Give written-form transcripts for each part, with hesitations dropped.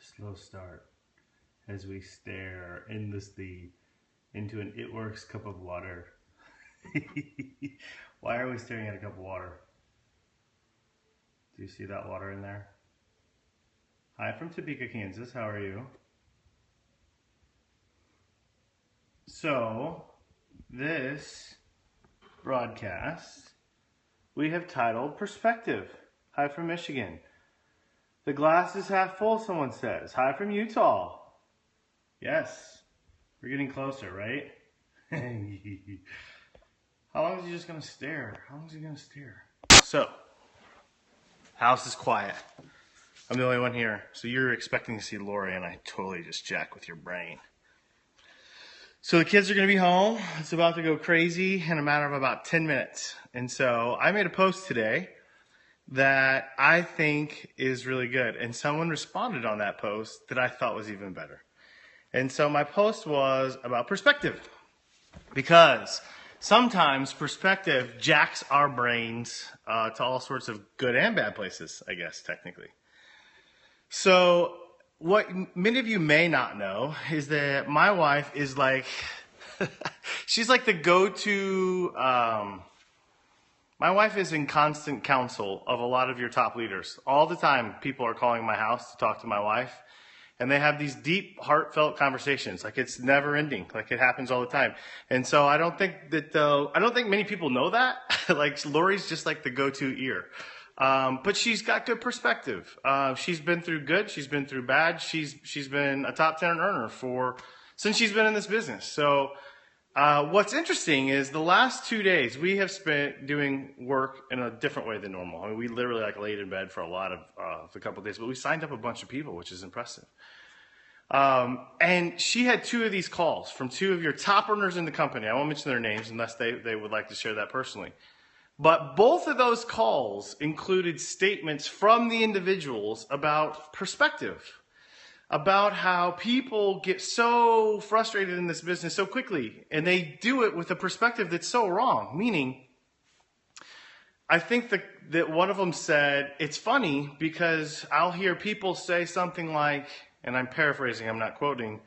slow start as we stare endlessly into an It Works cup of water. Why are we staring at a cup of water? Do you see that water in there? Hi from Topeka, Kansas. How are you? So, this broadcast we have titled Perspective. Hi from Michigan. The glass is half full, someone says. Hi from Utah. Yes, we're getting closer, right? How long is he just going to stare? How long is he going to stare? So, house is quiet. I'm the only one here. So you're expecting to see Lori, and I totally just jack with your brain. So the kids are going to be home. It's about to go crazy in a matter of about 10 minutes. And so I made a post today that I think is really good. And someone responded on that post that I thought was even better. And so my post was about perspective. Because sometimes perspective jacks our brains to all sorts of good and bad places, I guess, technically. So what many of you may not know is that my wife is like, she's like the go-to, my wife is in constant counsel of a lot of your top leaders. All the time people are calling my house to talk to my wife, and they have these deep, heartfelt conversations. Like it's never ending, like it happens all the time. And so I don't think many people know that. Like Lori's just like the go-to ear. But she's got good perspective. She's been through good. She's been through bad. She's been a top 10 earner since she's been in this business. So, what's interesting is the last 2 days we have spent doing work in a different way than normal. I mean, we literally like laid in bed for a couple of days, but we signed up a bunch of people, which is impressive. And she had 2 of these calls from 2 of your top earners in the company. I won't mention their names unless they would like to share that personally. But both of those calls included statements from the individuals about perspective, about how people get so frustrated in this business so quickly, and they do it with a perspective that's so wrong. Meaning, I think that one of them said, it's funny because I'll hear people say something like, and I'm paraphrasing, I'm not quoting,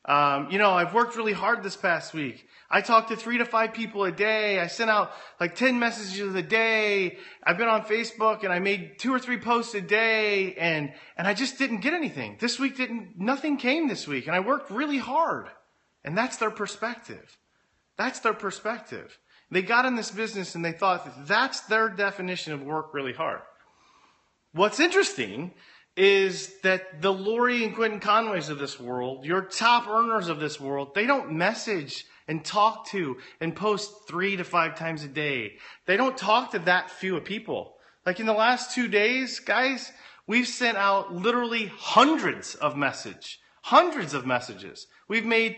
I've worked really hard this past week. I talked to 3 to 5 people a day. I sent out like 10 messages a day. I've been on Facebook and I made 2 or 3 posts a day and I just didn't get anything. This week nothing came this week and I worked really hard. And that's their perspective. That's their perspective. They got in this business and they thought that's their definition of work really hard. What's interesting is that the Lori and Quintin Conways of this world, your top earners of this world, they don't message and talk to and post 3 to 5 times a day. They don't talk to that few of people. Like in the last 2 days, guys, we've sent out literally hundreds of messages. We've made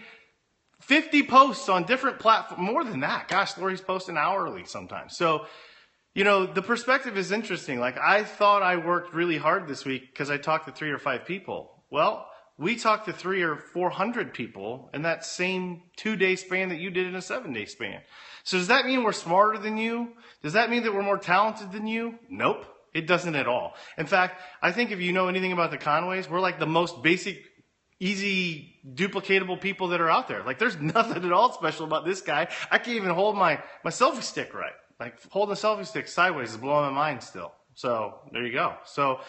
50 posts on different platforms, more than that. Gosh, Lori's posting hourly sometimes. So, the perspective is interesting. Like I thought I worked really hard this week because I talked to 3 or 5 people. Well, we talked to 300 or 400 people in that same 2-day span that you did in a 7-day span. So does that mean we're smarter than you? Does that mean that we're more talented than you? Nope, it doesn't at all. In fact, I think if you know anything about the Conways, we're like the most basic, easy, duplicatable people that are out there. Like there's nothing at all special about this guy. I can't even hold my selfie stick right. Like holding a selfie stick sideways is blowing my mind still. So there you go. So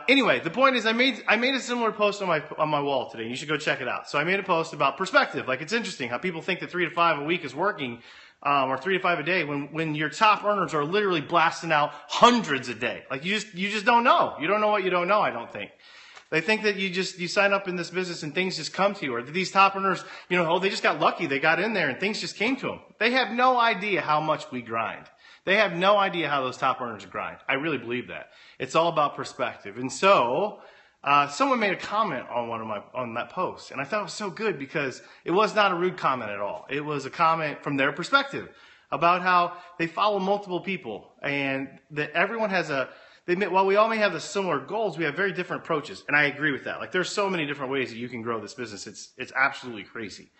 anyway, the point is I made a similar post on my wall today. You should go check it out. So I made a post about perspective. Like it's interesting how people think that 3 to 5 a week is working, or 3 to 5 a day when your top earners are literally blasting out hundreds a day. Like you just don't know. You don't know what you don't know, I don't think. They think that you sign up in this business and things just come to you, or that these top earners, they just got lucky. They got in there and things just came to them. They have no idea how much we grind. They have no idea how those top earners grind. I really believe that. It's all about perspective. And so, someone made a comment on that post, and I thought it was so good because it was not a rude comment at all. It was a comment from their perspective about how they follow multiple people and that everyone has while we all may have the similar goals, we have very different approaches. And I agree with that. Like there's so many different ways that you can grow this business. It's absolutely crazy.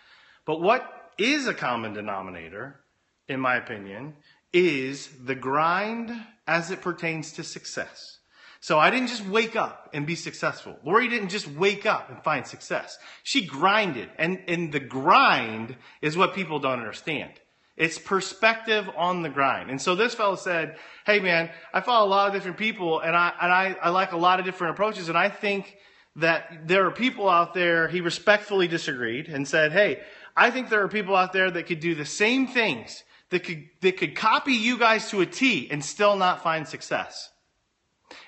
But what is a common denominator, in my opinion, is the grind as it pertains to success. So I didn't just wake up and be successful. Lori didn't just wake up and find success. She grinded. And the grind is what people don't understand. It's perspective on the grind. And so this fellow said, hey man, I follow a lot of different people and I like a lot of different approaches. And I think that there are people out there, he respectfully disagreed and said, hey, I think there are people out there that could do the same things, that could copy you guys to a T and still not find success.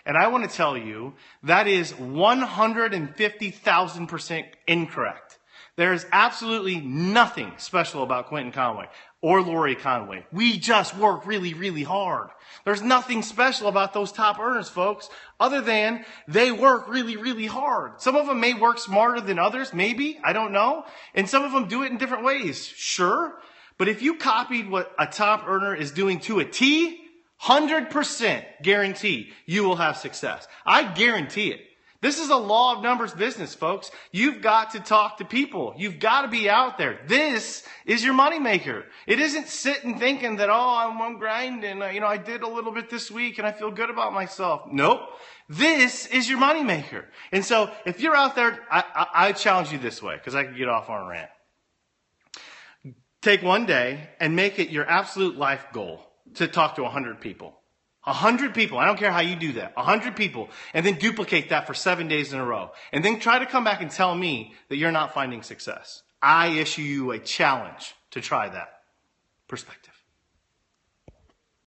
And I want to tell you, that is 150,000% incorrect. There is absolutely nothing special about Quintin Conway or Lori Conway. We just work really, really hard. There's nothing special about those top earners, folks, other than they work really, really hard. Some of them may work smarter than others, maybe, I don't know. And some of them do it in different ways, sure. But if you copied what a top earner is doing to a T, 100% guarantee you will have success. I guarantee it. This is a law of numbers business, folks. You've got to talk to people. You've got to be out there. This is your moneymaker. It isn't sitting thinking that, I'm grinding. I did a little bit this week and I feel good about myself. Nope. This is your moneymaker. And so if you're out there, I challenge you this way because I can get off on a rant. Take one day and make it your absolute life goal to talk to 100 people. 100 people. I don't care how you do that. 100 people. And then duplicate that for 7 days in a row. And then try to come back and tell me that you're not finding success. I issue you a challenge to try that. Perspective.